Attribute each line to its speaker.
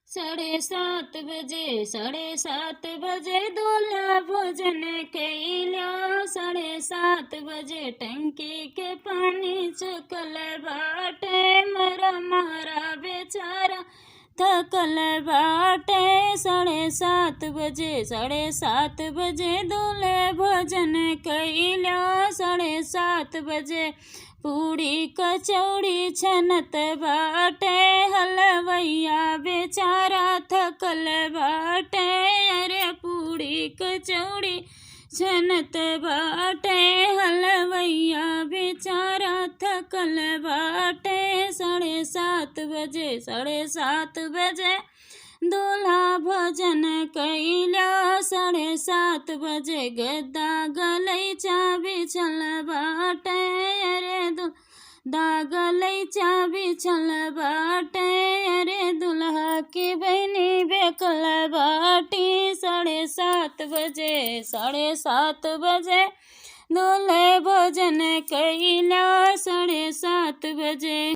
Speaker 1: साढ़े 7 बजे दूल्हा भोजन कैला। 7:30 टंकी के पानी चकल बाटे। मरा मारा बेचारा थकल बाटे। 7:30 दूल्हे भोजन कैला। 7:30 पूड़ी कचौड़ी छनत बाटे। हलवैया बेचारा थकल बाटे। अरे पूड़ी कचौड़ी छनत बाटे। हलवैया बेचारा थकल बाटे। 7:30 दूल्हा भोजन कैला। 7:30 गद्दा गलैचा बिछल बाटे। अरे गलैचा बिछल बाटे। अरे दुल्हा की बहनी बेकल बाटी। 7:30 दूल्हे भोजन कैला। 7:30